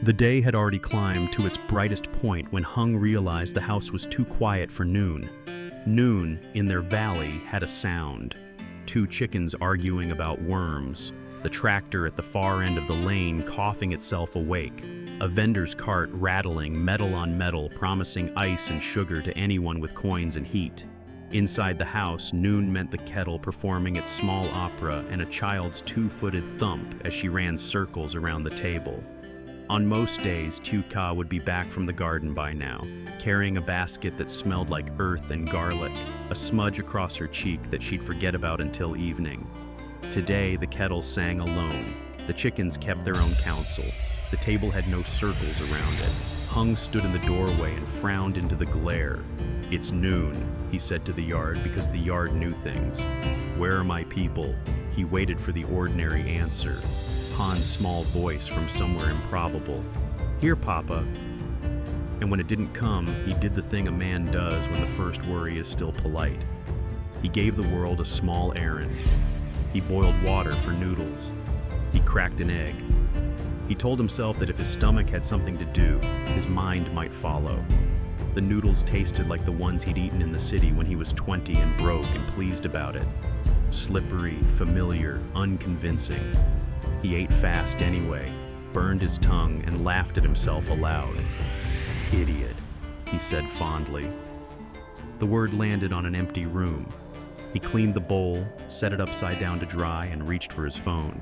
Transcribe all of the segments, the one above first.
The day had already climbed to its brightest point when Hung realized the house was too quiet for noon. Noon, in their valley, had a sound. 2 chickens arguing about worms, the tractor at the far end of the lane coughing itself awake, a vendor's cart rattling metal on metal, promising ice and sugar to anyone with coins and heat. Inside the house, noon meant the kettle performing its small opera and a child's 2-footed thump as she ran circles around the table. On most days, Tieu would be back from the garden by now, carrying a basket that smelled like earth and garlic, a smudge across her cheek that she'd forget about until evening. Today, the kettle sang alone. The chickens kept their own counsel. The table had no circles around it. Hung stood in the doorway and frowned into the glare. "It's noon," he said to the yard, because the yard knew things. "Where are my people?" He waited for the ordinary answer. Han's small voice from somewhere improbable. "Here, Papa." And when it didn't come, he did the thing a man does when the first worry is still polite. He gave the world a small errand. He boiled water for noodles. He cracked an egg. He told himself that if his stomach had something to do, his mind might follow. The noodles tasted like the ones he'd eaten in the city when he was 20 and broke and pleased about it. Slippery, familiar, unconvincing. He ate fast anyway, burned his tongue, and laughed at himself aloud. "Idiot," he said fondly. The word landed on an empty room. He cleaned the bowl, set it upside down to dry, and reached for his phone.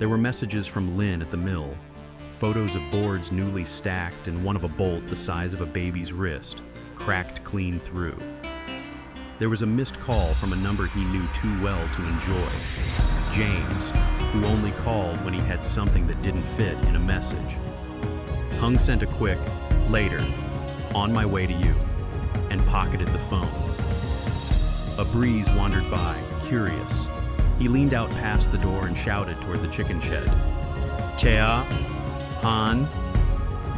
There were messages from Lynn at the mill, photos of boards newly stacked and one of a bolt the size of a baby's wrist, cracked clean through. There was a missed call from a number he knew too well to enjoy. James, who only called when he had something that didn't fit in a message. Hung sent a quick, "Later, on my way to you," and pocketed the phone. A breeze wandered by, curious. He leaned out past the door and shouted toward the chicken shed. "Tieu, Han."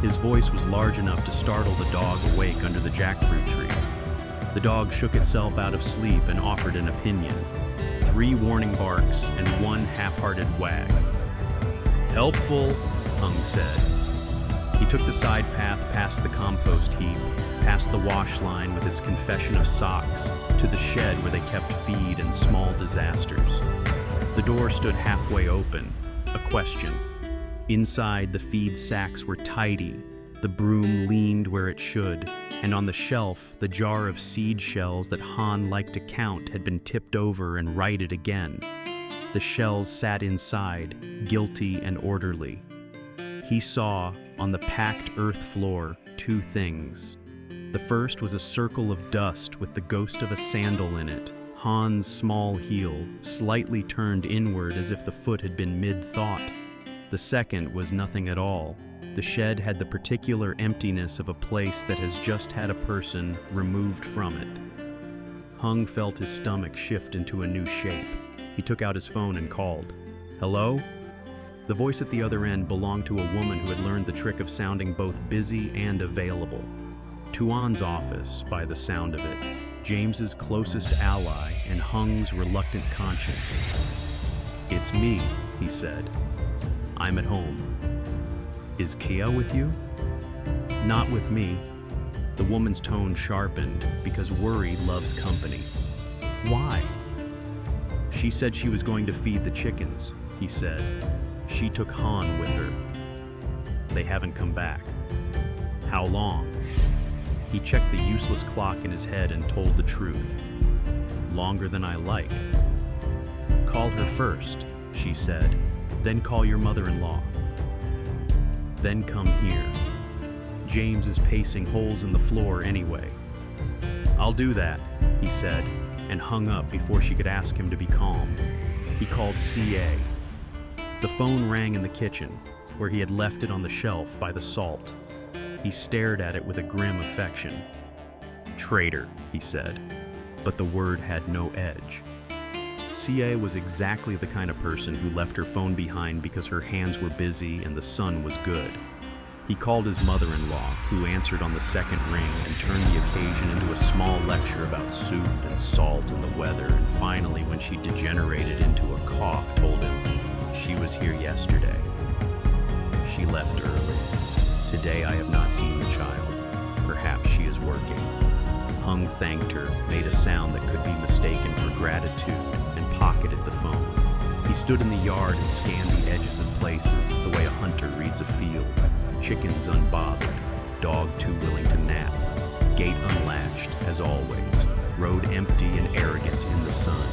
His voice was large enough to startle the dog awake under the jackfruit tree. The dog shook itself out of sleep and offered an opinion. 3 warning barks and 1 half-hearted wag. "Helpful," Hung said. He took the side path past the compost heap, past the wash line with its confession of socks, to the shed where they kept feed and small disasters. The door stood halfway open, a question. Inside, the feed sacks were tidy. The broom leaned where it should, and on the shelf, the jar of seed shells that Han liked to count had been tipped over and righted again. The shells sat inside, guilty and orderly. He saw, on the packed earth floor, 2 things. The first was a circle of dust with the ghost of a sandal in it, Han's small heel, slightly turned inward as if the foot had been mid-thought. The second was nothing at all. The shed had the particular emptiness of a place that has just had a person removed from it. Hung felt his stomach shift into a new shape. He took out his phone and called. "Hello?" The voice at the other end belonged to a woman who had learned the trick of sounding both busy and available. Tuan's office, by the sound of it, James's closest ally and Hung's reluctant conscience. "It's me," he said. "I'm at home." "Is Tieu with you?" "Not with me." The woman's tone sharpened, because worry loves company. "Why?" "She said she was going to feed the chickens," he said. "She took Han with her. They haven't come back." "How long?" He checked the useless clock in his head and told the truth. "Longer than I like." "Call her first," she said. "Then call your mother-in-law. Then come here. James is pacing holes in the floor anyway." "I'll do that," he said, and hung up before she could ask him to be calm. He called CA. The phone rang in the kitchen, where he had left it on the shelf by the salt. He stared at it with a grim affection. "Traitor," he said, but the word had no edge. CA was exactly the kind of person who left her phone behind because her hands were busy and the sun was good. He called his mother-in-law, who answered on the second ring and turned the occasion into a small lecture about soup and salt and the weather, and finally, when she degenerated into a cough, told him she was here yesterday. She left early. Today I have not seen the child. Perhaps she is working. Hung thanked her, made a sound that could be mistaken for gratitude, and pocketed the phone. He stood in the yard and scanned the edges of places, the way a hunter reads a field. Chickens unbothered, dog too willing to nap, gate unlatched, as always, road empty and arrogant in the sun.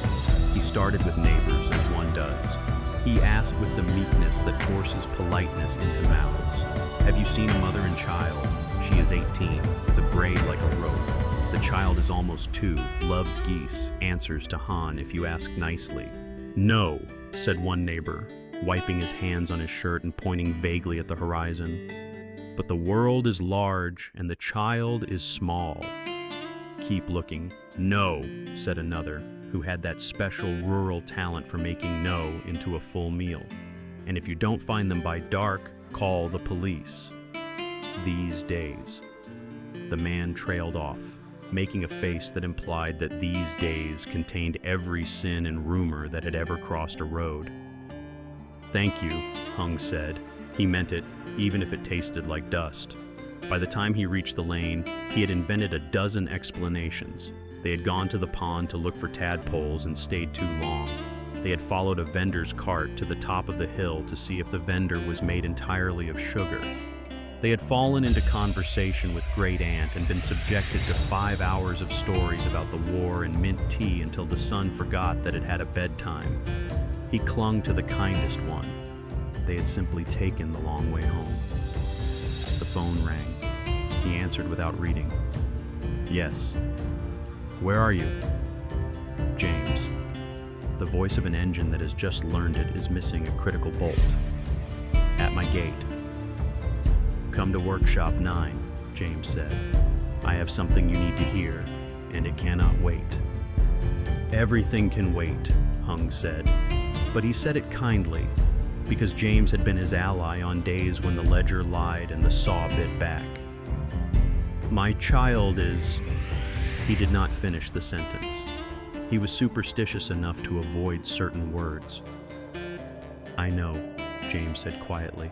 He started with neighbors, as one does. He asked with the meekness that forces politeness into mouths. Have you seen a mother and child? She is 18, with a braid like a rope. The child is almost 2, loves geese, answers to Han if you ask nicely. No, said one neighbor, wiping his hands on his shirt and pointing vaguely at the horizon. But the world is large and the child is small. Keep looking. No, said another, who had that special rural talent for making no into a full meal. And if you don't find them by dark, call the police. These days. The man trailed off, making a face that implied that these days contained every sin and rumor that had ever crossed a road. Thank you, Hung said. He meant it, even if it tasted like dust. By the time he reached the lane, he had invented a dozen explanations. They had gone to the pond to look for tadpoles and stayed too long. They had followed a vendor's cart to the top of the hill to see if the vendor was made entirely of sugar. They had fallen into conversation with Great Aunt and been subjected to 5 hours of stories about the war and mint tea until the son forgot that it had a bedtime. He clung to the kindest one. They had simply taken the long way home. The phone rang. He answered without reading. Yes. Where are you? James. The voice of an engine that has just learned it is missing a critical bolt. At my gate. Come to workshop 9, James said. I have something you need to hear, and it cannot wait. Everything can wait, Hung said. But he said it kindly, because James had been his ally on days when the ledger lied and the saw bit back. My child is... He did not finish the sentence. He was superstitious enough to avoid certain words. I know, James said quietly.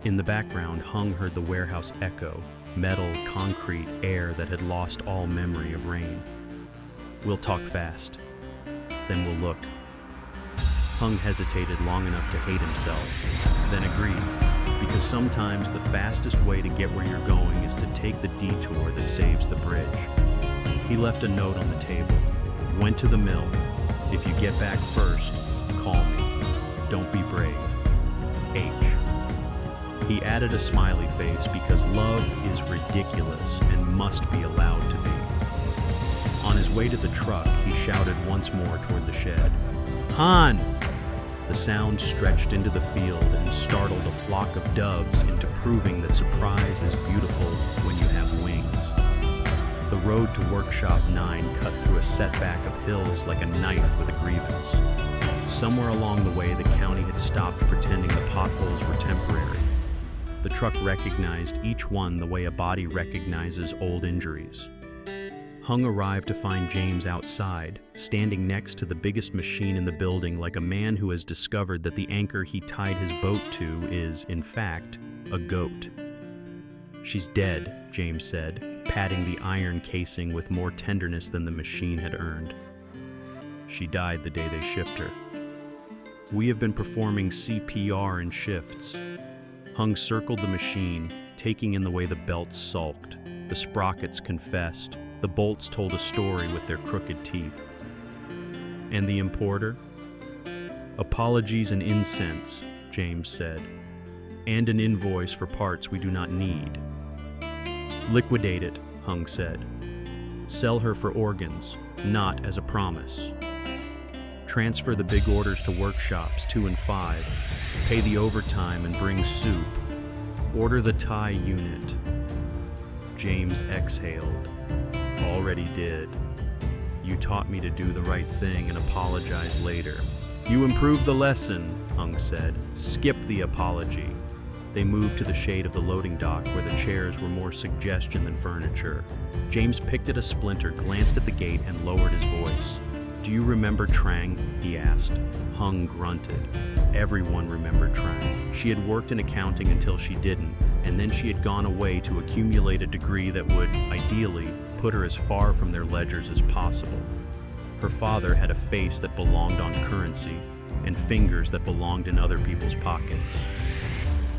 In the background, Hung heard the warehouse echo, metal, concrete, air that had lost all memory of rain. We'll talk fast. Then we'll look. Hung hesitated long enough to hate himself, then agreed, because sometimes the fastest way to get where you're going is to take the detour that saves the bridge. He left a note on the table, went to the mill. If you get back first, call me. Don't be brave. H. He added a smiley face because love is ridiculous and must be allowed to be. On his way to the truck, he shouted once more toward the shed. Han! The sound stretched into the field and startled a flock of doves into proving that surprise is beautiful when you have wings. The road to Workshop 9 cut through a setback of hills like a knife with a grievance. Somewhere along the way, the county had stopped pretending the potholes were temporary. The truck recognized each one the way a body recognizes old injuries. Hung arrived to find James outside, standing next to the biggest machine in the building like a man who has discovered that the anchor he tied his boat to is, in fact, a goat. She's dead, James said, patting the iron casing with more tenderness than the machine had earned. She died the day they shipped her. We have been performing CPR in shifts. Hung circled the machine, taking in the way the belts sulked, the sprockets confessed, the bolts told a story with their crooked teeth. And the importer? Apologies and incense, James said, and an invoice for parts we do not need. Liquidate it, Hung said. Sell her for organs, not as a promise. Transfer the big orders to workshops 2 and 5. Pay the overtime and bring soup. Order the Thai unit. James exhaled. Already did. You taught me to do the right thing and apologize later. You improved the lesson, Hung said. Skip the apology. They moved to the shade of the loading dock where the chairs were more suggestion than furniture. James picked at a splinter, glanced at the gate, and lowered his voice. Do "Do you remember Trang?" he asked. Hung grunted. Everyone remembered Trang. She had worked in accounting until she didn't, and then she had gone away to accumulate a degree that would, ideally, put her as far from their ledgers as possible. Her father had a face that belonged on currency, and fingers that belonged in other people's pockets.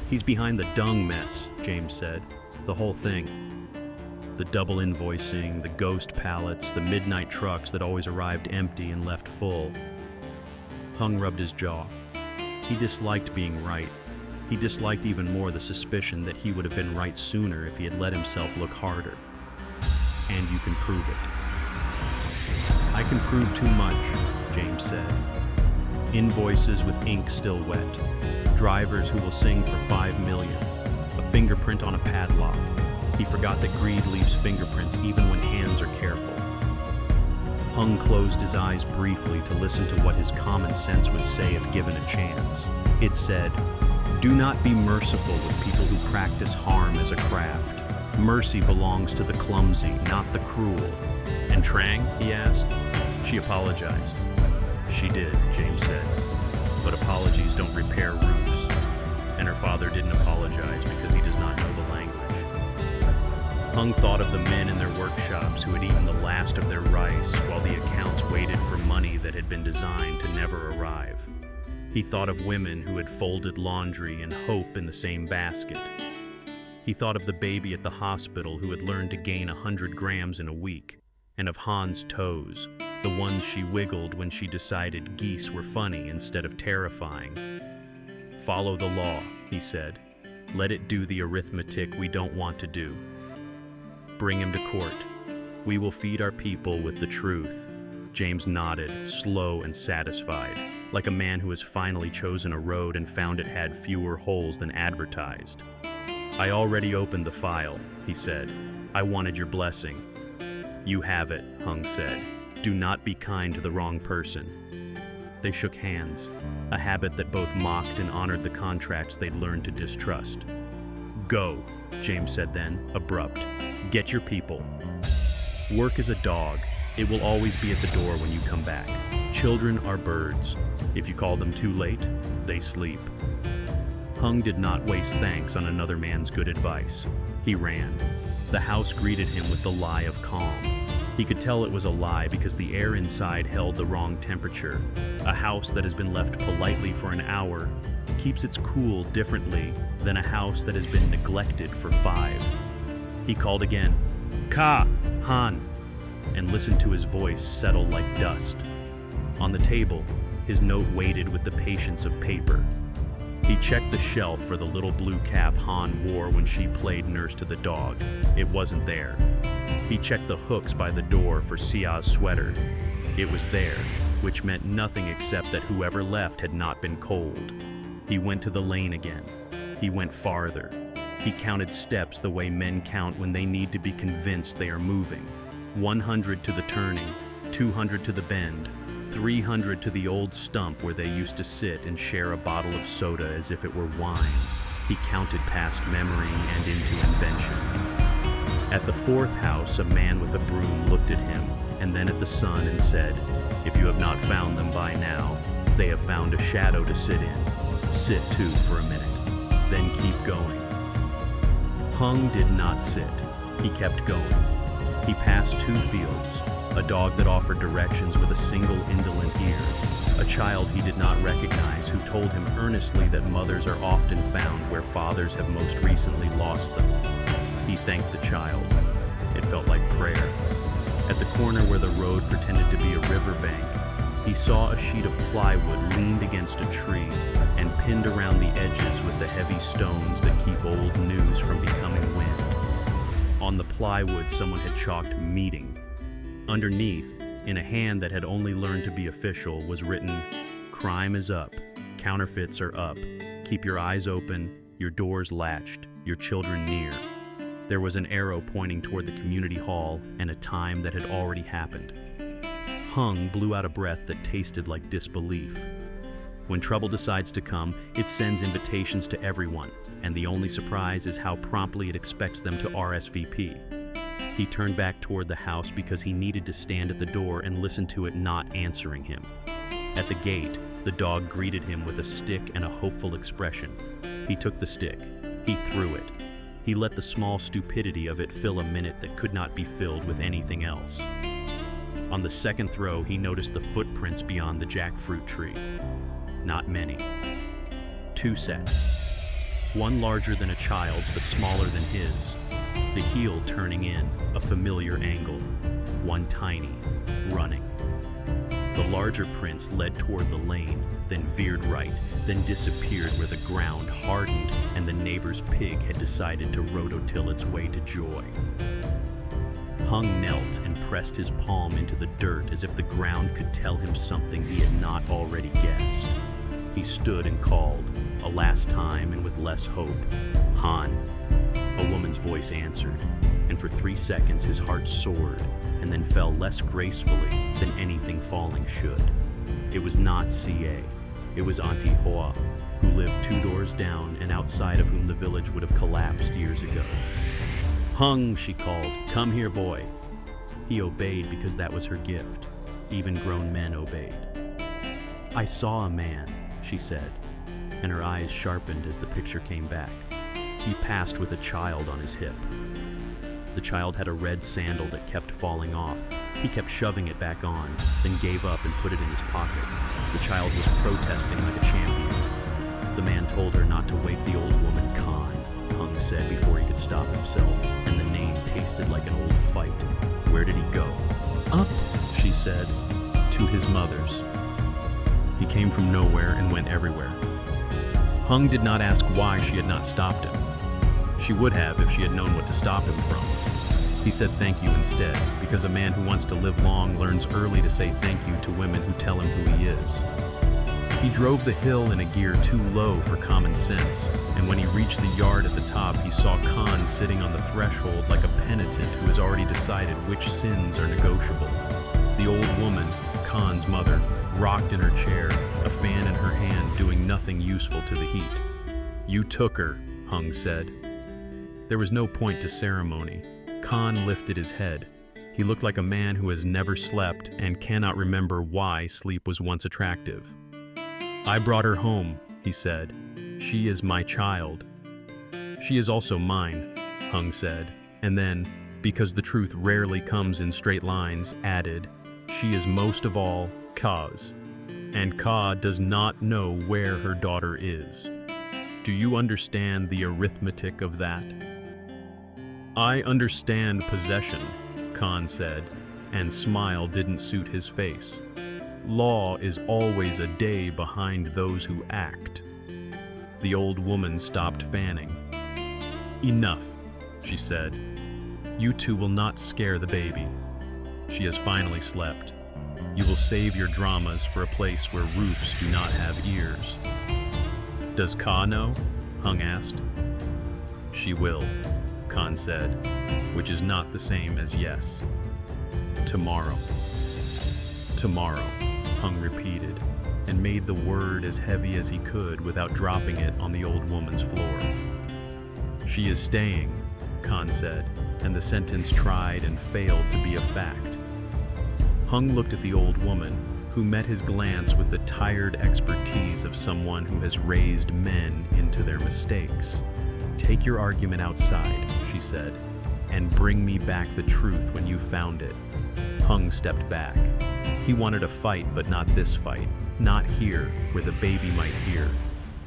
"He's behind the dung mess," James said. "The whole thing. The double invoicing, the ghost pallets, the midnight trucks that always arrived empty and left full." Hung rubbed his jaw. He disliked being right. He disliked even more the suspicion that he would have been right sooner if he had let himself look harder. "And you can prove it." "I can prove too much," James said. "Invoices with ink still wet. Drivers who will sing for 5 million. A fingerprint on a padlock." He forgot that greed leaves fingerprints even when hands are careful. Hung closed his eyes briefly to listen to what his common sense would say if given a chance. It said, "Do not be merciful with people who practice harm as a craft. Mercy belongs to the clumsy, not the cruel." "And Trang?" he asked. "She apologized." "She did," James said. "But apologies don't repair roofs." And her father didn't apologize because he does not know the language. Hung thought of the men in their workshops who had eaten the last of their rice while the accounts waited for money that had been designed to never arrive. He thought of women who had folded laundry and hope in the same basket. He thought of the baby at the hospital who had learned to gain 100 grams in a week, and of Han's toes, the ones she wiggled when she decided geese were funny instead of terrifying. "Follow the law," he said. "Let it do the arithmetic we don't want to do. Bring him to court. We will feed our people with the truth." James nodded, slow and satisfied, like a man who has finally chosen a road and found it had fewer holes than advertised. "I already opened the file," he said. "I wanted your blessing." "You have it," Hung said. "Do not be kind to the wrong person." They shook hands, a habit that both mocked and honored the contracts they'd learned to distrust. "Go," James said then, abrupt. "Get your people. Work is a dog. It will always be at the door when you come back. Children are birds. If you call them too late, they sleep." Hung did not waste thanks on another man's good advice. He ran. The house greeted him with the lie of calm. He could tell it was a lie because the air inside held the wrong temperature. A house that has been left politely for an hour keeps its cool differently than a house that has been neglected for 5. He called again, "Ka, Han," and listened to his voice settle like dust. On the table, his note waited with the patience of paper. He checked the shelf for the little blue cap Han wore when she played nurse to the dog. It wasn't there. He checked the hooks by the door for Sia's sweater. It was there, which meant nothing except that whoever left had not been cold. He went to the lane again. He went farther. He counted steps the way men count when they need to be convinced they are moving. 100 to the turning, 200 to the bend, 300 to the old stump where they used to sit and share a bottle of soda as if it were wine. He counted past memory and into invention. At the 4th house, a man with a broom looked at him and then at the sun and said, "If you have not found them by now, they have found a shadow to sit in. Sit too for a minute, then keep going." Hung did not sit. He kept going. He passed 2 fields, a dog that offered directions with a single indolent ear, a child he did not recognize who told him earnestly that mothers are often found where fathers have most recently lost them. He thanked the child. It felt like prayer. At the corner where the road pretended to be a riverbank, he saw a sheet of plywood leaned against a tree and pinned around the edges with the heavy stones that keep old news from becoming wind. On the plywood, someone had chalked "meeting." Underneath, in a hand that had only learned to be official, was written, "Crime is up. Counterfeits are up. Keep your eyes open, your doors latched, your children near." There was an arrow pointing toward the community hall and a time that had already happened. Hung blew out a breath that tasted like disbelief. When trouble decides to come, it sends invitations to everyone, and the only surprise is how promptly it expects them to RSVP. He turned back toward the house because he needed to stand at the door and listen to it not answering him. At the gate, the dog greeted him with a stick and a hopeful expression. He took the stick. He threw it. He let the small stupidity of it fill a minute that could not be filled with anything else. On the second throw, he noticed the footprints beyond the jackfruit tree. Not many. 2 sets. One larger than a child's but smaller than his. The heel turning in, a familiar angle. One tiny, running. The larger prints led toward the lane, then veered right, then disappeared where the ground hardened and the neighbor's pig had decided to rototill its way to joy. Hung knelt and pressed his palm into the dirt as if the ground could tell him something he had not already guessed. He stood and called, a last time and with less hope, "Han." A woman's voice answered, and for 3 seconds his heart soared and then fell less gracefully than anything falling should. It was not C.A. It was Auntie Hoa, who lived 2 doors down and outside of whom the village would have collapsed years ago. "Hung," she called, "come here, boy." He obeyed because that was her gift. Even grown men obeyed. "I saw a man," she said, and her eyes sharpened as the picture came back. He passed with a child on his hip. The child had a red sandal that kept falling off. He kept shoving it back on, then gave up and put it in his pocket. The child was protesting like a champion. The man told her not to wake the old woman Khan, Hung said before he could stop himself, and the name tasted like an old fight. Where did he go? "Up," she said, "to his mother's." He came from nowhere and went everywhere. Hung did not ask why she had not stopped him. She would have if she had known what to stop him from. He said thank you instead, because a man who wants to live long learns early to say thank you to women who tell him who he is. He drove the hill in a gear too low for common sense, and when he reached the yard at the top, he saw Khan sitting on the threshold like a penitent who has already decided which sins are negotiable. The old woman, Khan's mother, rocked in her chair, a fan in her hand, doing nothing useful to the heat. "You took her," Hung said. There was no point to ceremony. Khan lifted his head. He looked like a man who has never slept and cannot remember why sleep was once attractive. "I brought her home," he said. "She is my child." "She is also mine," Hung said, and then, because the truth rarely comes in straight lines, added, "She is most of all Ka's, and Ka does not know where her daughter is. Do you understand the arithmetic of that?" "I understand possession," Khan said, and smile didn't suit his face. "Law is always a day behind those who act." The old woman stopped fanning. "Enough," she said. "You two will not scare the baby. She has finally slept. You will save your dramas for a place where roofs do not have ears." "Does Ka know?" Hung asked. "She will," Khan said, which is not the same as yes. "Tomorrow." "Tomorrow," Hung repeated, and made the word as heavy as he could without dropping it on the old woman's floor. "She is staying," Khan said, and the sentence tried and failed to be a fact. Hung looked at the old woman, who met his glance with the tired expertise of someone who has raised men into their mistakes. "Take your argument outside," she said, "and bring me back the truth when you found it." Hung stepped back. He wanted a fight, but not this fight. Not here, where the baby might hear.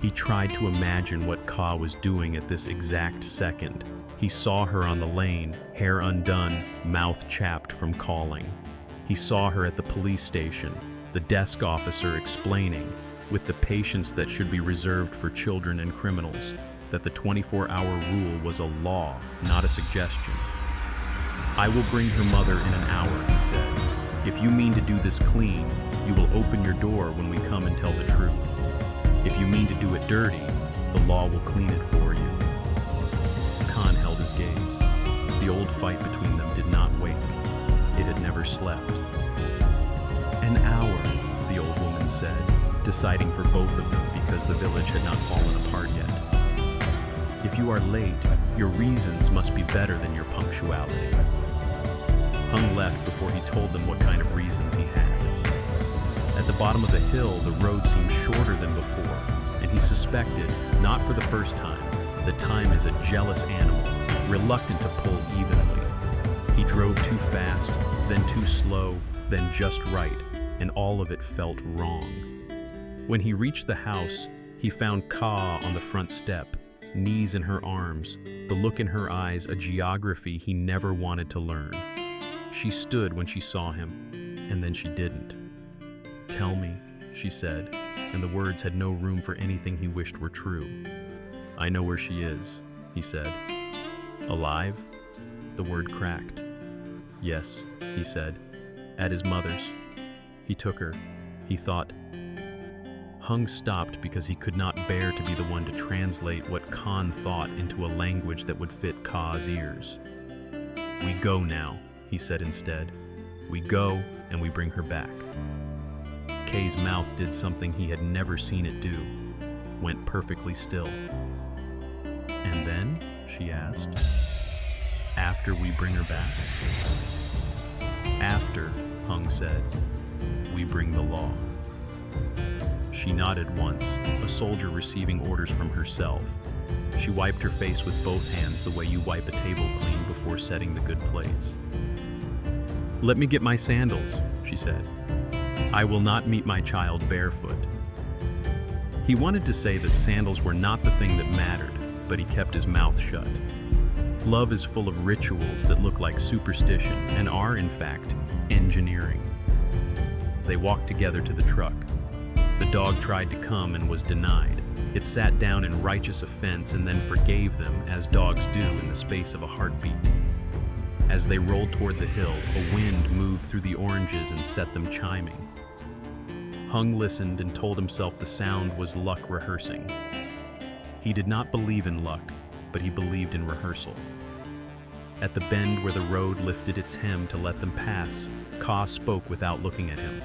He tried to imagine what Ka was doing at this exact second. He saw her on the lane, hair undone, mouth chapped from calling. He saw her at the police station, the desk officer explaining, with the patience that should be reserved for children and criminals, that the 24-hour rule was a law, not a suggestion. "I will bring her mother in an hour," he said. "If you mean to do this clean, you will open your door when we come and tell the truth. If you mean to do it dirty, the law will clean it for you." Khan held his gaze. The old fight between them did not wake. It had never slept. "An hour," the old woman said, deciding for both of them because the village had not fallen apart yet. "If you are late, your reasons must be better than your punctuality." Hung left before he told them what kind of reasons he had. At the bottom of the hill, the road seemed shorter than before, and he suspected, not for the first time, that time is a jealous animal, reluctant to pull evenly. He drove too fast, then too slow, then just right, and all of it felt wrong. When he reached the house, he found Ka on the front step, knees in her arms, the look in her eyes a geography he never wanted to learn. She stood when she saw him, and then she didn't. "Tell me," she said, and the words had no room for anything he wished were true. "I know where she is," he said. "Alive?" The word cracked. "Yes," he said, "at his mother's. He took her," he thought. Hung stopped because he could not bear to be the one to translate what Khan thought into a language that would fit Ka's ears. "We go now," he said instead. "We go and we bring her back." Kay's mouth did something he had never seen it do, went perfectly still. "And then?" she asked. "After we bring her back." "After," Hung said, "we bring the law." She nodded once, a soldier receiving orders from herself. She wiped her face with both hands the way you wipe a table clean before setting the good plates. "Let me get my sandals," she said. "I will not meet my child barefoot." He wanted to say that sandals were not the thing that mattered, but he kept his mouth shut. Love is full of rituals that look like superstition and are, in fact, engineering. They walked together to the truck. The dog tried to come and was denied. It sat down in righteous offense and then forgave them, as dogs do in the space of a heartbeat. As they rolled toward the hill, a wind moved through the oranges and set them chiming. Hung listened and told himself the sound was luck rehearsing. He did not believe in luck, but he believed in rehearsal. At the bend where the road lifted its hem to let them pass, Ka spoke without looking at him.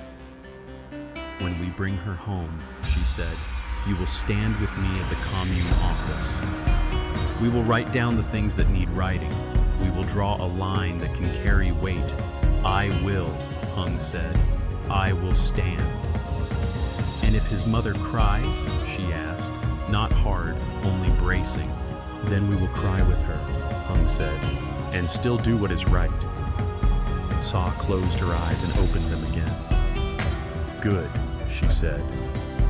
"When we bring her home," she said, "you will stand with me at the commune office. We will write down the things that need writing. We will draw a line that can carry weight. I will," Hung said. "I will stand." "And if his mother cries?" she asked, not hard, only bracing. "Then we will cry with her," Hung said, "and still do what is right." Sa closed her eyes and opened them again. "Good," she said,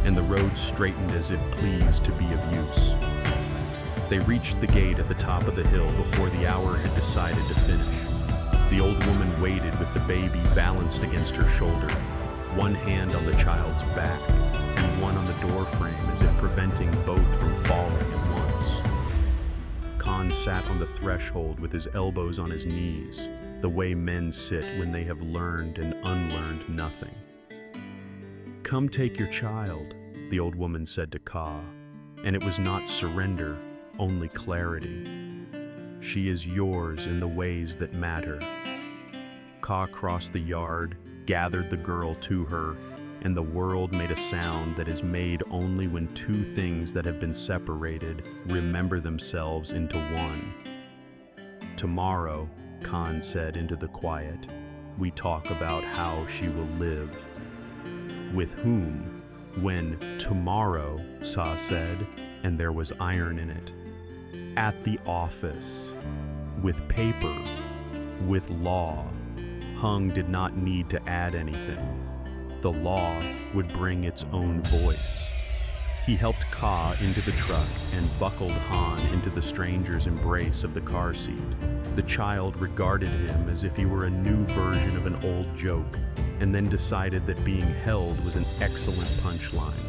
and the road straightened as if pleased to be of use. They reached the gate at the top of the hill before the hour had decided to finish. The old woman waited with the baby balanced against her shoulder, one hand on the child's back and one on the door frame as if preventing both from falling at once. Khan sat on the threshold with his elbows on his knees, the way men sit when they have learned and unlearned nothing. "Come take your child," the old woman said to Ka, and it was not surrender, only clarity. "She is yours in the ways that matter." Ka crossed the yard, gathered the girl to her, and the world made a sound that is made only when two things that have been separated remember themselves into one. "Tomorrow," Khan said into the quiet, "we talk about how she will live." "With whom?" "When tomorrow," Sa said, and there was iron in it. "At the office. With paper. With law." Hung did not need to add anything. The law would bring its own voice. He helped Ka into the truck and buckled Han into the stranger's embrace of the car seat. The child regarded him as if he were a new version of an old joke, and then decided that being held was an excellent punchline.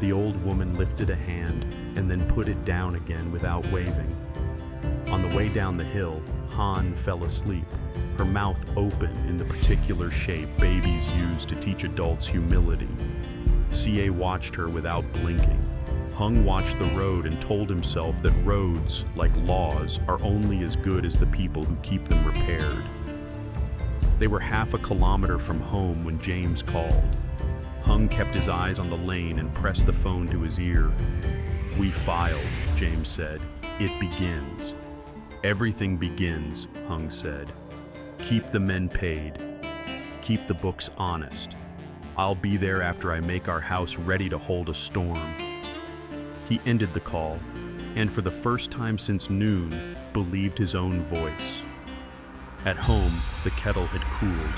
The old woman lifted a hand and then put it down again without waving. On the way down the hill, Han fell asleep, her mouth open in the particular shape babies use to teach adults humility. CA watched her without blinking. Hung watched the road and told himself that roads, like laws, are only as good as the people who keep them repaired. They were half a kilometer from home when James called. Hung kept his eyes on the lane and pressed the phone to his ear. "We filed," James said. "It begins." "Everything begins," Hung said. Keep the men paid. Keep the books honest. I'll be there after I make our house ready to hold a storm." He ended the call, and for the first time since noon, believed his own voice. At home, the kettle had cooled.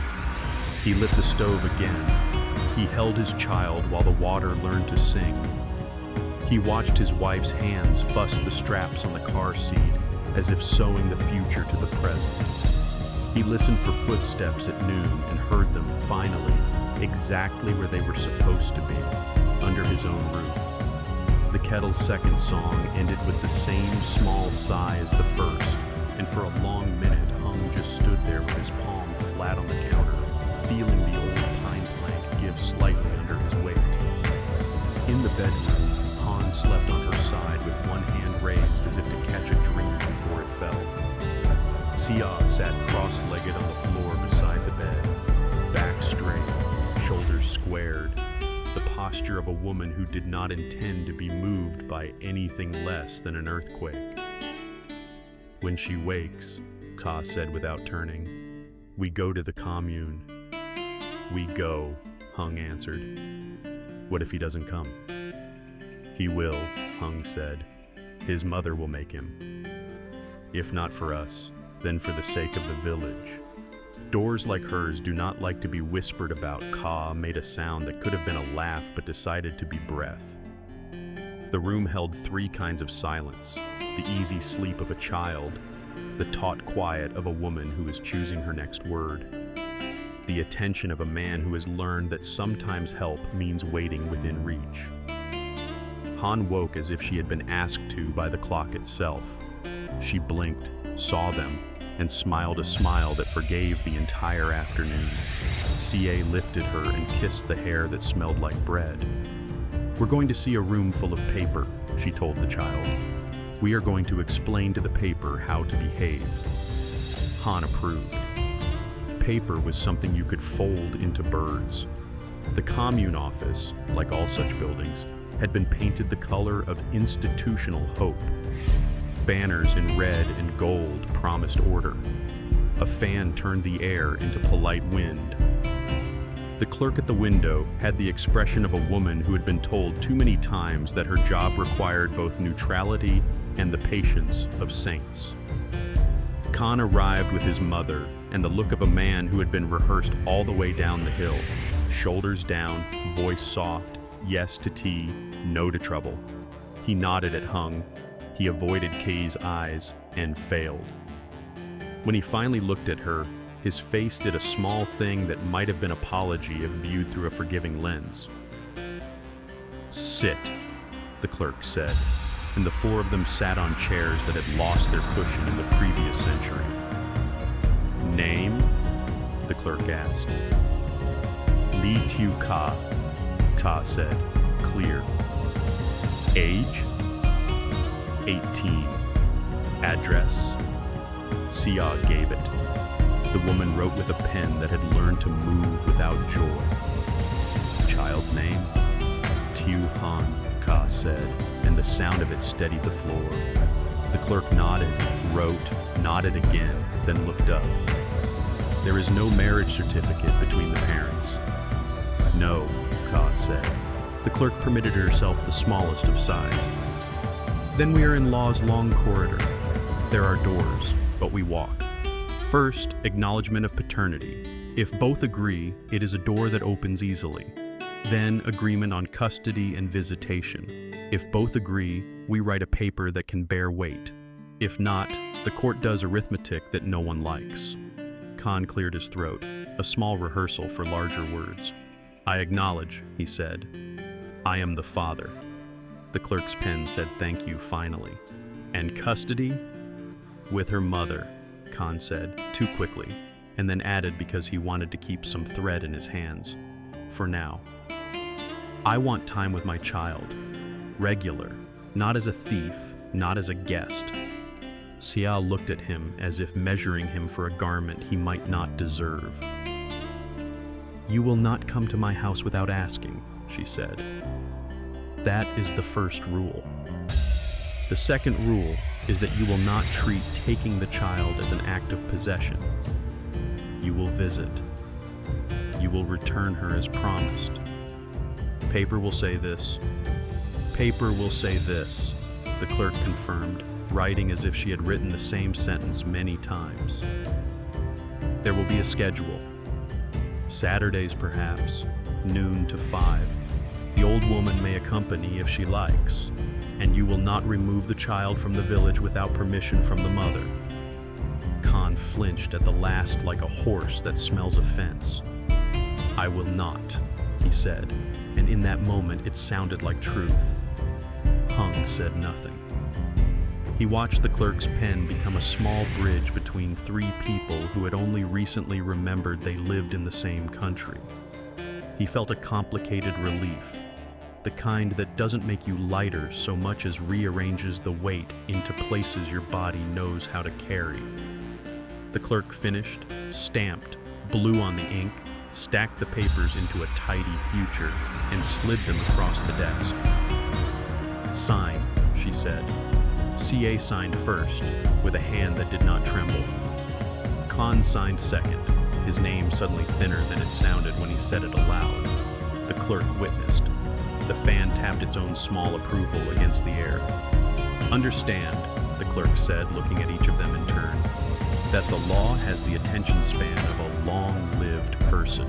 He lit the stove again. He held his child while the water learned to sing. He watched his wife's hands fuss the straps on the car seat as if sewing the future to the present. He listened for footsteps at noon and heard them finally exactly where they were supposed to be, under his own roof. The kettle's second song ended with the same small sigh as the first, and for a long minute Hung just stood there with his palm flat on the counter, feeling the old pine plank give slightly under his weight. In the bedroom, Han slept on her side with one hand raised as if to catch a dream before it fell. Tieu sat cross-legged on the floor beside the bed, back straight, shoulders squared, the posture of a woman who did not intend to be moved by anything less than an earthquake. "When she wakes," Ka said without turning, "we go to the commune." "We go," Hung answered. "What if he doesn't come?" "He will," Hung said. "His mother will make him. If not for us, then for the sake of the village." Doors like hers do not like to be whispered about. Ka made a sound that could have been a laugh but decided to be breath. The room held three kinds of silence: the easy sleep of a child, the taut quiet of a woman who is choosing her next word, the attention of a man who has learned that sometimes help means waiting within reach. Han woke as if she had been asked to by the clock itself. She blinked, saw them, and smiled a smile that forgave the entire afternoon. CA lifted her and kissed the hair that smelled like bread. "We're going to see a room full of paper," she told the child. "We are going to explain to the paper how to behave." Han approved. Paper was something you could fold into birds. The commune office, like all such buildings, had been painted the color of institutional hope. Banners in red and gold promised order. A fan turned the air into polite wind. The clerk at the window had the expression of a woman who had been told too many times that her job required both neutrality and the patience of saints. Khan arrived with his mother and the look of a man who had been rehearsed all the way down the hill. Shoulders down, voice soft, yes to tea, no to trouble. He nodded at Hung. He avoided Kay's eyes and failed. When he finally looked at her, his face did a small thing that might have been apology if viewed through a forgiving lens. "Sit," the clerk said, and the four of them sat on chairs that had lost their cushion in the previous century. "Name?" the clerk asked. Tieu Ka, Ka said, clear. "Age?" 18. "Address?" Sia gave it. The woman wrote with a pen that had learned to move without joy. "Child's name?" Tieu Han, Ka said, and the sound of it steadied the floor. The clerk nodded, wrote, nodded again, then looked up. "There is no marriage certificate between the parents." "No," Ka said. The clerk permitted herself the smallest of sighs. "Then we are in law's long corridor. There are doors, but we walk. First, acknowledgement of paternity. If both agree, it is a door that opens easily. Then, agreement on custody and visitation. If both agree, we write a paper that can bear weight. If not, the court does arithmetic that no one likes." Khan cleared his throat, a small rehearsal for larger words. "I acknowledge," he said. "I am the father." The clerk's pen said thank you finally. "And custody?" "With her mother," Khan said, too quickly, and then added because he wanted to keep some thread in his hands. "For now. I want time with my child. Regular. Not as a thief, not as a guest." Sia looked at him as if measuring him for a garment he might not deserve. "You will not come to my house without asking," she said. "That is the first rule. The second rule is that you will not treat taking the child as an act of possession. You will visit. You will return her as promised. Paper will say this. Paper will say this, the clerk confirmed, writing as if she had written the same sentence many times. There will be a schedule. Saturdays, perhaps, noon to 5. The old woman may accompany if she likes, and you will not remove the child from the village without permission from the mother. Khan flinched at the last like a horse that smells a fence. I will not, he said, and in that moment it sounded like truth. Hung said nothing. He watched the clerk's pen become a small bridge between three people who had only recently remembered they lived in the same country. He felt a complicated relief, the kind that doesn't make you lighter so much as rearranges the weight into places your body knows how to carry. The clerk finished, stamped, blew on the ink, stacked the papers into a tidy future, and slid them across the desk. Sign, she said. CA signed first, with a hand that did not tremble. Khan signed second, his name suddenly thinner than it sounded when he said it aloud. The clerk witnessed. The fan tapped its own small approval against the air. Understand, the clerk said, looking at each of them in turn, that the law has the attention span of a long-lived person.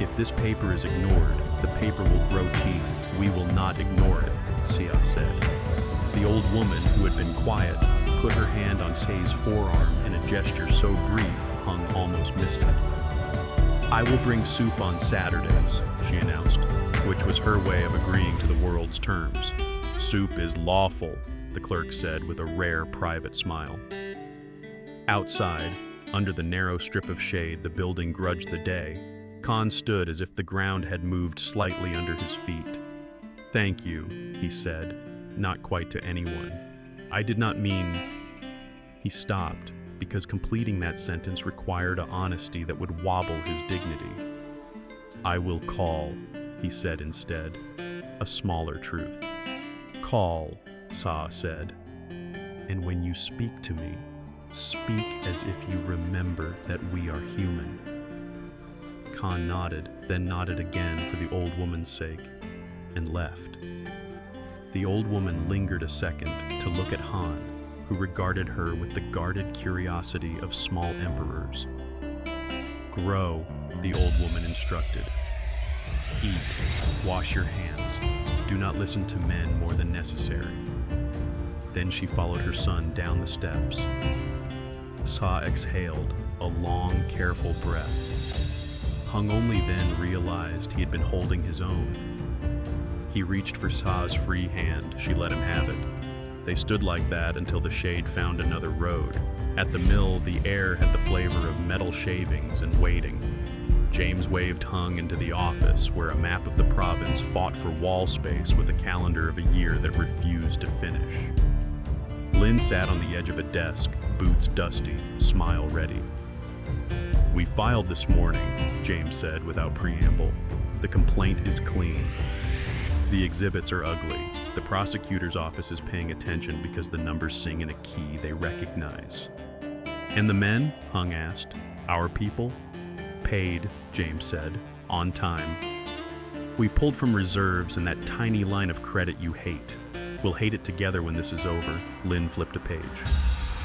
If this paper is ignored, the paper will grow teeth. We will not ignore it, Sia said. The old woman, who had been quiet, put her hand on Say's forearm in a gesture so brief, Hung almost missed it. I will bring soup on Saturdays, she announced, which was her way of agreeing to the world's terms. Soup is lawful, the clerk said with a rare private smile. Outside, under the narrow strip of shade the building grudged the day, Khan stood as if the ground had moved slightly under his feet. Thank you, he said, not quite to anyone. I did not mean... He stopped, because completing that sentence required an honesty that would wobble his dignity. I will call, he said instead, a smaller truth. Call, Sa said, and when you speak to me, speak as if you remember that we are human. Khan nodded, then nodded again for the old woman's sake, and left. The old woman lingered a second to look at Han, who regarded her with the guarded curiosity of small emperors. Grow, the old woman instructed. Eat, wash your hands, do not listen to men more than necessary. Then she followed her son down the steps. Sa exhaled, a long, careful breath. Hung only then realized he had been holding his own. He reached for Sa's free hand. She let him have it. They stood like that until the shade found another road. At the mill, the air had the flavor of metal shavings and waiting. James waved Hung into the office, where a map of the province fought for wall space with a calendar of a year that refused to finish. Lin sat on the edge of a desk, boots dusty, smile ready. We filed this morning, James said without preamble. The complaint is clean. The exhibits are ugly. The prosecutor's office is paying attention because the numbers sing in a key they recognize. And the men? Hung asked. Our people? Paid, James said, on time. We pulled from reserves and that tiny line of credit you hate. We'll hate it together when this is over. Lin flipped a page.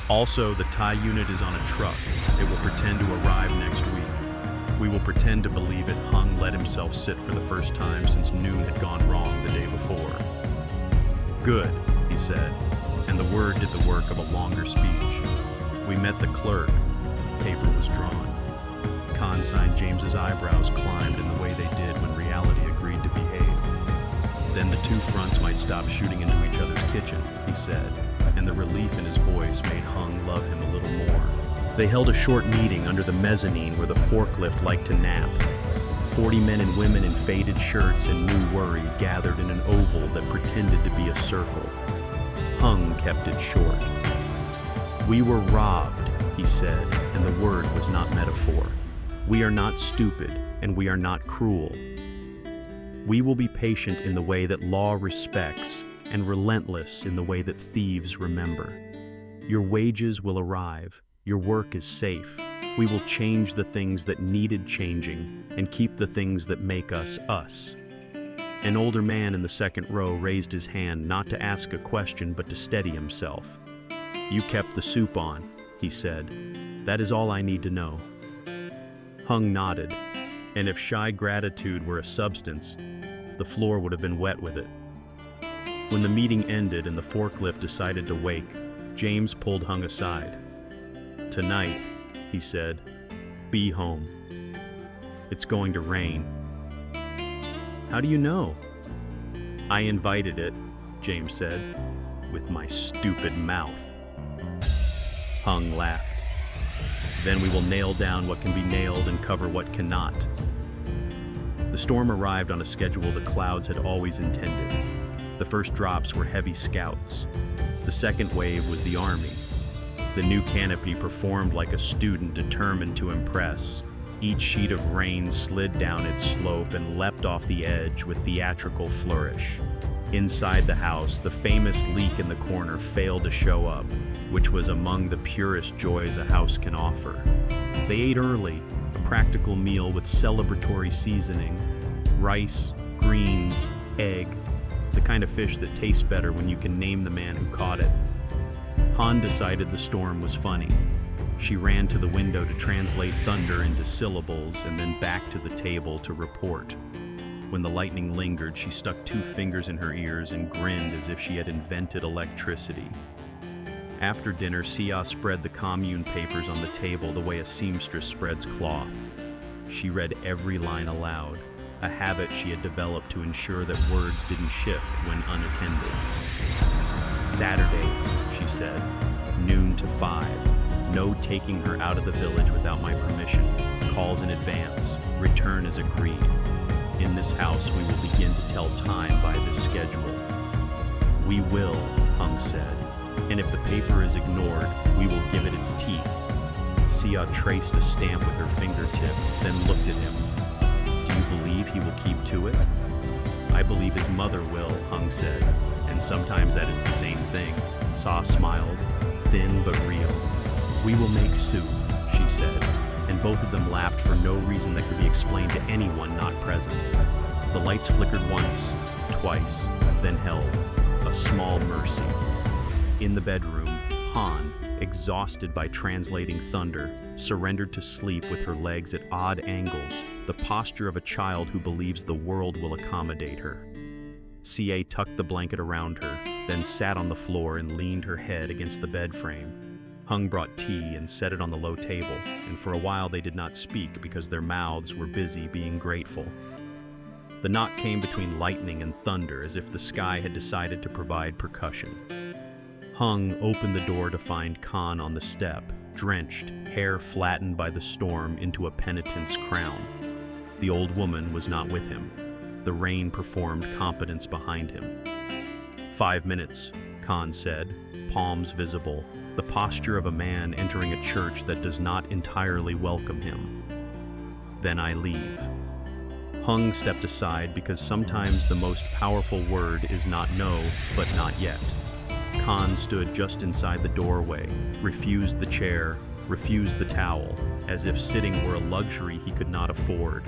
Also, the Thai unit is on a truck. It will pretend to arrive next week. We will pretend to believe it. Hung let himself sit for the first time since noon had gone wrong the day before. Good, he said, and the word did the work of a longer speech. We met the clerk. Paper was drawn. Khan signed. James's eyebrows climbed in the way they did when reality agreed to behave. Then the two fronts might stop shooting into each other's kitchen, he said, and the relief in his voice made Hung love him a little more. They held a short meeting under the mezzanine where the forklift liked to nap. 40 men and women in faded shirts and new worry gathered in an oval that pretended to be a circle. Hung kept it short. We were robbed, he said, and the word was not metaphor. We are not stupid, and we are not cruel. We will be patient in the way that law respects, and relentless in the way that thieves remember. Your wages will arrive. Your work is safe. We will change the things that needed changing and keep the things that make us us. An older man in the second row raised his hand not to ask a question but to steady himself. "You kept the soup on," he said. "That is all I need to know." Hung nodded, and if shy gratitude were a substance, the floor would have been wet with it. When the meeting ended and the forklift decided to wake, James pulled Hung aside. "Tonight," he said, "be home. It's going to rain." "How do you know?" "I invited it," James said, "with my stupid mouth." Hung laughed. "Then we will nail down what can be nailed and cover what cannot." The storm arrived on a schedule the clouds had always intended. The first drops were heavy scouts. The second wave was the army. The new canopy performed like a student determined to impress. Each sheet of rain slid down its slope and leapt off the edge with theatrical flourish. Inside the house, the famous leak in the corner failed to show up, which was among the purest joys a house can offer. They ate early, a practical meal with celebratory seasoning, rice, greens, egg, the kind of fish that tastes better when you can name the man who caught it. Han decided the storm was funny. She ran to the window to translate thunder into syllables and then back to the table to report. When the lightning lingered, she stuck 2 fingers in her ears and grinned as if she had invented electricity. After dinner, Sia spread the commune papers on the table the way a seamstress spreads cloth. She read every line aloud, a habit she had developed to ensure that words didn't shift when unattended. "Saturdays," she said, "noon to 5. No taking her out of the village without my permission. Calls in advance. Return as agreed. In this house, we will begin to tell time by this schedule." "We will," Hung said, "and if the paper is ignored, we will give it its teeth." Sia traced a stamp with her fingertip, then looked at him. "Do you believe he will keep to it?" "I believe his mother will," Hung said, "and sometimes that is the same thing." Sa smiled, thin but real. "We will make soup," she said, and both of them laughed for no reason that could be explained to anyone not present. The lights flickered once, twice, then held, a small mercy. In the bedroom, Han, exhausted by translating thunder, surrendered to sleep with her legs at odd angles, the posture of a child who believes the world will accommodate her. Ca tucked the blanket around her, then sat on the floor and leaned her head against the bed frame. Hung brought tea and set it on the low table, and for a while they did not speak because their mouths were busy being grateful. The knock came between lightning and thunder, as if the sky had decided to provide percussion. Hung opened the door to find Khan on the step, drenched, hair flattened by the storm into a penitent's crown. The old woman was not with him. The rain performed competence behind him. 5 minutes, Khan said, palms visible, the posture of a man entering a church that does not entirely welcome him. Then I leave. Hung stepped aside because sometimes the most powerful word is not no, but not yet. Khan stood just inside the doorway, refused the chair, refused the towel, as if sitting were a luxury he could not afford.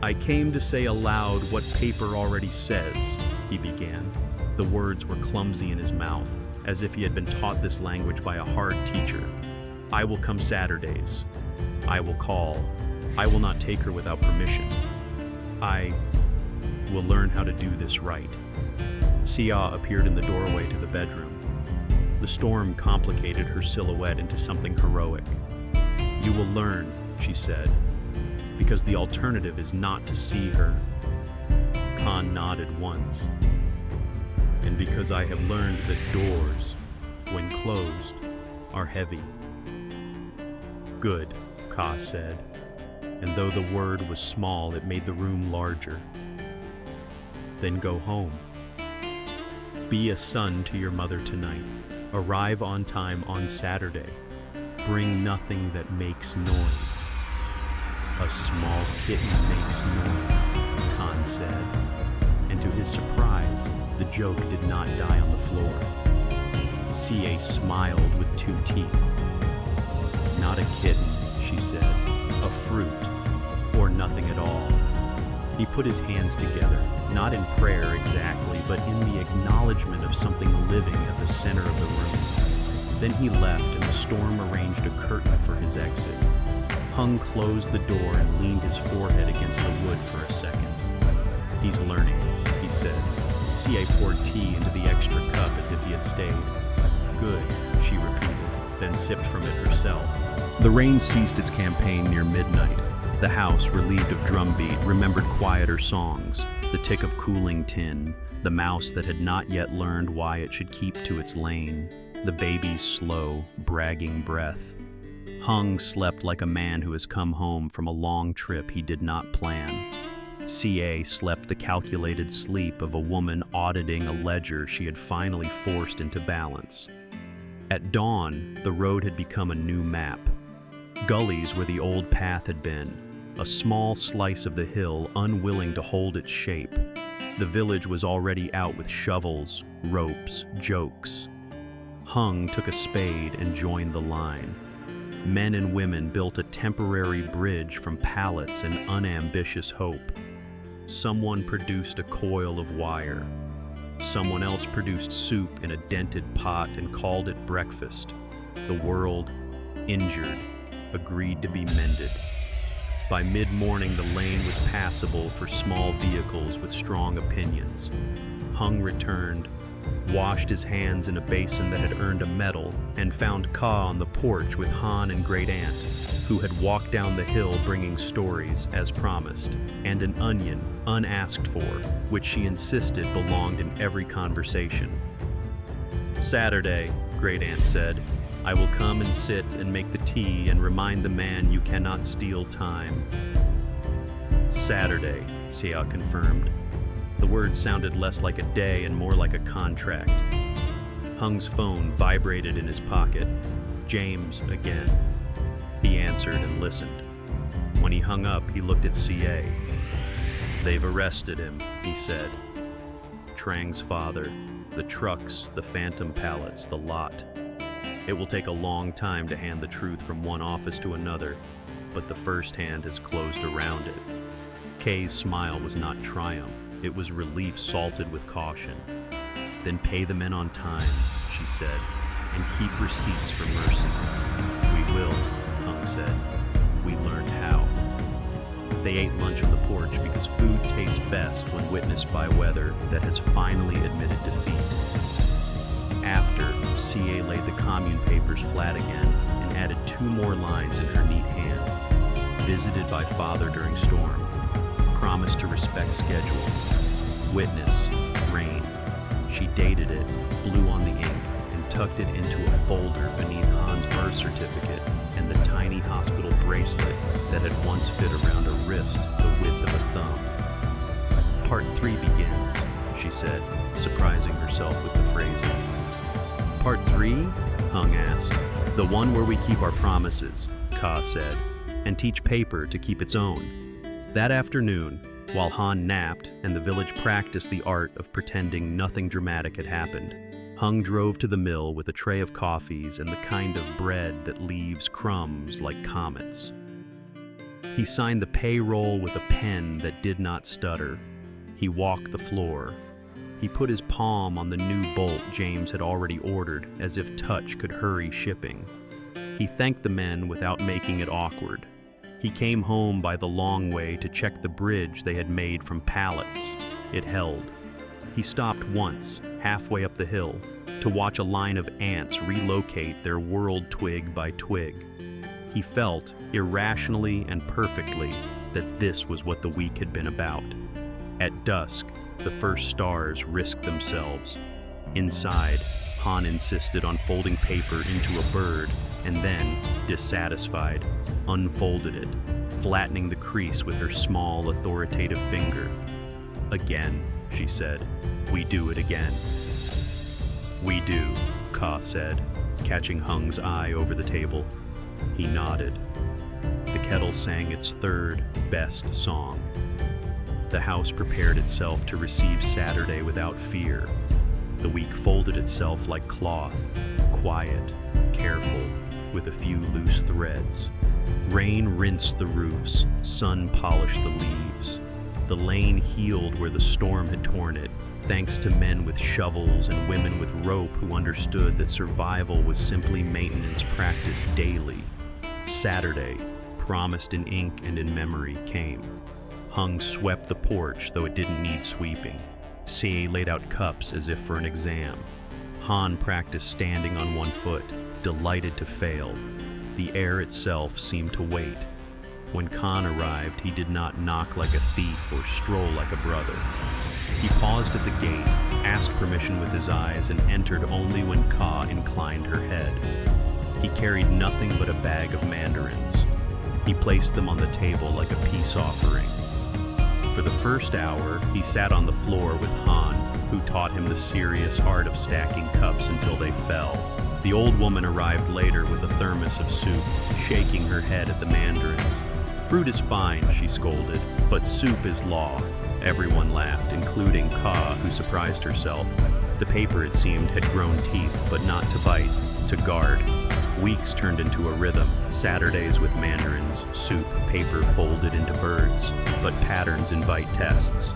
"I came to say aloud what paper already says," he began. The words were clumsy in his mouth, as if he had been taught this language by a hard teacher. "I will come Saturdays. I will call. I will not take her without permission. I will learn how to do this right." Sia appeared in the doorway to the bedroom. The storm complicated her silhouette into something heroic. "You will learn," she said, "because the alternative is not to see her." Khan nodded once. "And because I have learned that doors, when closed, are heavy." "Good," Ka said, and though the word was small, it made the room larger. "Then go home. Be a son to your mother tonight. Arrive on time on Saturday. Bring nothing that makes noise." "A small kitten makes noise," Khan said, and to his surprise, the joke did not die on the floor. Ca smiled with 2 teeth. "Not a kitten," she she said. A fruit, or nothing at all. He put his hands together, not in prayer exactly, but in the acknowledgement of something living at the center of the room. Then he left, and the storm arranged a curtain for his exit. Hung closed the door and leaned his forehead against the wood for a second. He's learning, he said. C.A. poured tea into the extra cup as if he had stayed. Good, she repeated, then sipped from it herself. The rain ceased its campaign near midnight. The house, relieved of drumbeat, remembered quieter songs, the tick of cooling tin, the mouse that had not yet learned why it should keep to its lane, the baby's slow, bragging breath. Hung slept like a man who has come home from a long trip he did not plan. C.A. slept the calculated sleep of a woman auditing a ledger she had finally forced into balance. At dawn, the road had become a new map. Gullies where the old path had been, a small slice of the hill unwilling to hold its shape. The village was already out with shovels, ropes, jokes. Hung took a spade and joined the line. Men and women built a temporary bridge from pallets and unambitious hope. Someone produced a coil of wire. Someone else produced soup in a dented pot and called it breakfast. The world, injured, agreed to be mended. By mid-morning, the lane was passable for small vehicles with strong opinions. Hung returned, washed his hands in a basin that had earned a medal, and found Ka on the porch with Han and Great Aunt, who had walked down the hill bringing stories, as promised, and an onion, unasked for, which she insisted belonged in every conversation. "Saturday," Great Aunt said. "I will come and sit and make the tea and remind the man you cannot steal time." "Saturday," Sia confirmed. The words sounded less like a day and more like a contract. Hung's phone vibrated in his pocket. James again. He answered and listened. When he hung up, he looked at C.A. "They've arrested him," he said. "Trang's father, the trucks, the phantom pallets, the lot. It will take a long time to hand the truth from one office to another, but the first hand has closed around it." Kay's smile was not triumph. It was relief salted with caution. "Then pay the men on time," she said, "and keep receipts for mercy." "We will," Hung said. "We learned how." They ate lunch on the porch because food tastes best when witnessed by weather that has finally admitted defeat. After, C.A. laid the commune papers flat again and added 2 more lines in her neat hand. "Visited by father during storm. Promised to respect schedule. Witness, rain." She dated it, blew on the ink, and tucked it into a folder beneath Han's birth certificate and the tiny hospital bracelet that had once fit around a wrist the width of a thumb. "Part 3 begins," she said, surprising herself with the phrasing. "Part 3? Hung asked. "The one where we keep our promises," Ka said, "and teach paper to keep its own." That afternoon, while Han napped and the village practiced the art of pretending nothing dramatic had happened, Hung drove to the mill with a tray of coffees and the kind of bread that leaves crumbs like comets. He signed the payroll with a pen that did not stutter. He walked the floor. He put his palm on the new bolt James had already ordered, as if touch could hurry shipping. He thanked the men without making it awkward. He came home by the long way to check the bridge they had made from pallets. It held. He stopped once, halfway up the hill, to watch a line of ants relocate their world twig by twig. He felt, irrationally and perfectly, that this was what the week had been about. At dusk, the first stars risked themselves. Inside, Han insisted on folding paper into a bird and then, dissatisfied, unfolded it, flattening the crease with her small, authoritative finger. "Again," she said. "We do it again." "We do," Ka said, catching Hung's eye over the table. He nodded. The kettle sang its third, best song. The house prepared itself to receive Saturday without fear. The week folded itself like cloth, quiet, careful, with a few loose threads. Rain rinsed the roofs, sun polished the leaves. The lane healed where the storm had torn it, thanks to men with shovels and women with rope who understood that survival was simply maintenance practiced daily. Saturday, promised in ink and in memory, came. Hung swept the porch, though it didn't need sweeping. Sie laid out cups as if for an exam. Han practiced standing on one foot, delighted to fail. The air itself seemed to wait. When Khan arrived, he did not knock like a thief or stroll like a brother. He paused at the gate, asked permission with his eyes, and entered only when Ka inclined her head. He carried nothing but a bag of mandarins. He placed them on the table like a peace offering. For the first hour, he sat on the floor with Han, who taught him the serious art of stacking cups until they fell. The old woman arrived later with a thermos of soup, shaking her head at the mandarins. "Fruit is fine," she scolded, "but soup is law." Everyone laughed, including Ka, who surprised herself. The paper, it seemed, had grown teeth, but not to bite, to guard. Weeks turned into a rhythm, Saturdays with mandarins, soup, paper folded into birds, but patterns invite tests.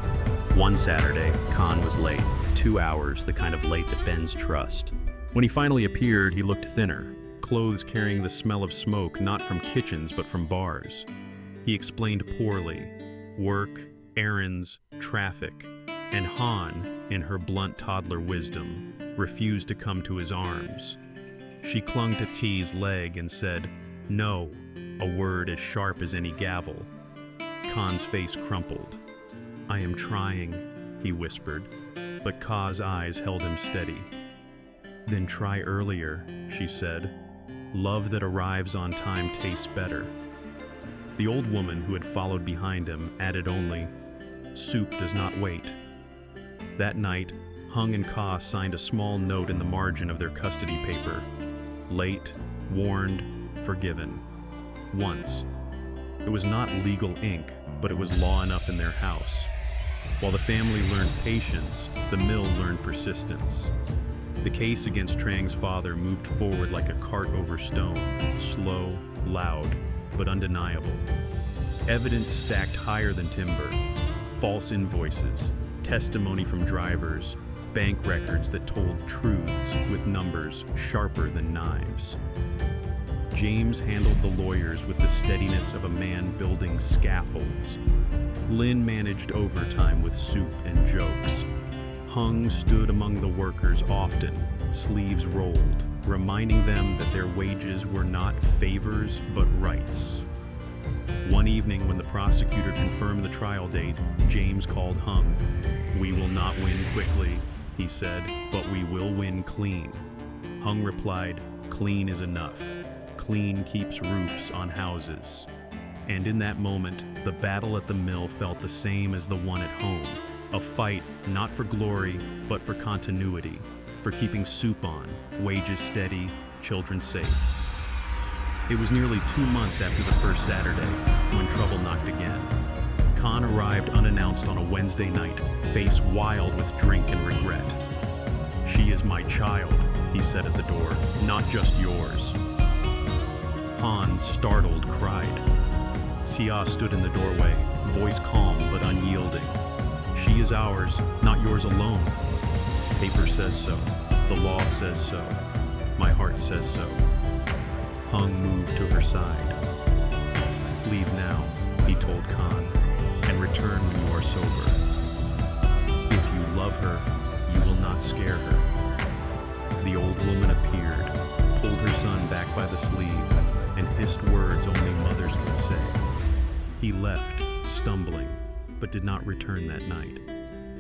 One Saturday, Khan was late, 2 hours, the kind of late that bends trust. When he finally appeared, he looked thinner, clothes carrying the smell of smoke not from kitchens but from bars. He explained poorly, work, errands, traffic, and Han, in her blunt toddler wisdom, refused to come to his arms. She clung to T's leg and said, "No," a word as sharp as any gavel. Khan's face crumpled. "I am trying," he whispered, but Ka's eyes held him steady. "Then try earlier," she said. "Love that arrives on time tastes better." The old woman who had followed behind him added only, "Soup does not wait." That night, Hung and Ka signed a small note in the margin of their custody paper. Late, warned, forgiven. Once. It was not legal ink, but it was law enough in their house. While the family learned patience, the mill learned persistence. The case against Trang's father moved forward like a cart over stone, slow, loud, but undeniable. Evidence stacked higher than timber. False invoices, testimony from drivers, bank records that told truths with numbers sharper than knives. James handled the lawyers with the steadiness of a man building scaffolds. Lynn managed overtime with soup and jokes. Hung stood among the workers often, sleeves rolled, reminding them that their wages were not favors but rights. One evening when the prosecutor confirmed the trial date, James called Hung. "We will not win quickly," he said, "but we will win clean." Hung replied, "Clean is enough. Clean keeps roofs on houses." And in that moment, the battle at the mill felt the same as the one at home. A fight not for glory, but for continuity, for keeping soup on, wages steady, children safe. It was nearly 2 months after the first Saturday when trouble knocked again. Khan arrived unannounced on a Wednesday night, face wild with drink and regret. "She is my child," he said at the door, "not just yours." Han, startled, cried. Sia stood in the doorway, voice calm but unyielding. "She is ours, not yours alone. Paper says so. The law says so. My heart says so." Hung moved to her side. "Leave now," he told Khan, "and return when you are sober. If you love her, you will not scare her." The old woman appeared, pulled her son back by the sleeve, and hissed words only mothers can say. He left, stumbling, but did not return that night.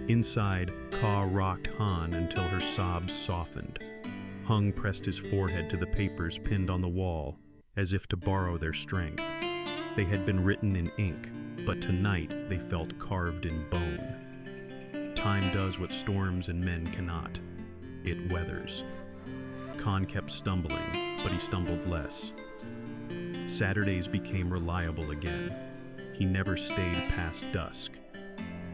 Inside, Ka rocked Han until her sobs softened. Hung pressed his forehead to the papers pinned on the wall, as if to borrow their strength. They had been written in ink, but tonight they felt carved in bone. Time does what storms and men cannot. It weathers. Khan kept stumbling, but he stumbled less. Saturdays became reliable again. He never stayed past dusk.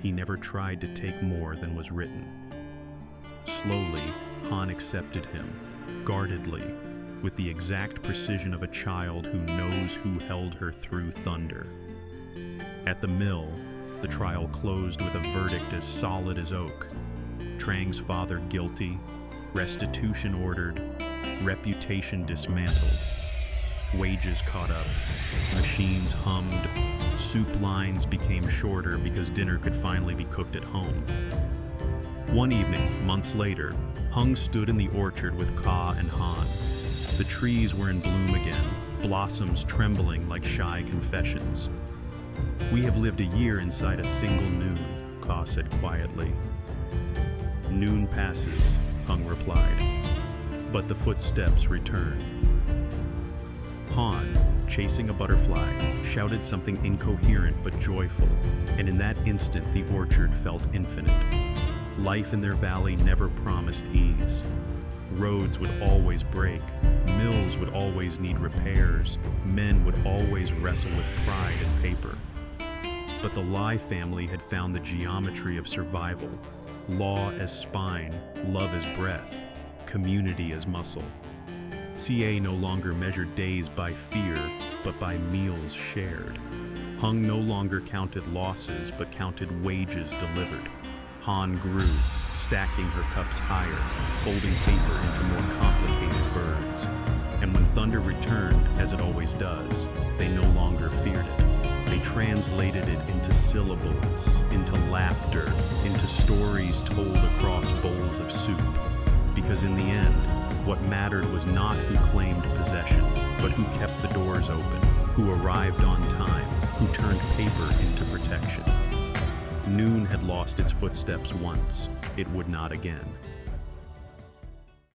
He never tried to take more than was written. Slowly, Han accepted him, guardedly, with the exact precision of a child who knows who held her through thunder. At the mill, the trial closed with a verdict as solid as oak. Trang's father guilty, restitution ordered, reputation dismantled. Wages caught up, machines hummed, soup lines became shorter because dinner could finally be cooked at home. One evening, months later, Hung stood in the orchard with Ka and Han. The trees were in bloom again, blossoms trembling like shy confessions. "We have lived a year inside a single noon," Ka said quietly. "Noon passes," Hung replied, "but the footsteps return." Han, chasing a butterfly, shouted something incoherent but joyful, and in that instant the orchard felt infinite. Life in their valley never promised ease. Roads would always break, mills would always need repairs, men would always wrestle with pride and paper. But the Lai family had found the geometry of survival, law as spine, love as breath, community as muscle. CA no longer measured days by fear, but by meals shared. Hung no longer counted losses, but counted wages delivered. Han grew, stacking her cups higher, folding paper into more complicated birds. And when thunder returned, as it always does, they no longer feared it. They translated it into syllables, into laughter, into stories told across bowls of soup. Because in the end, what mattered was not who claimed possession, but who kept the doors open, who arrived on time, who turned paper into protection. Noon had lost its footsteps once. It would not again.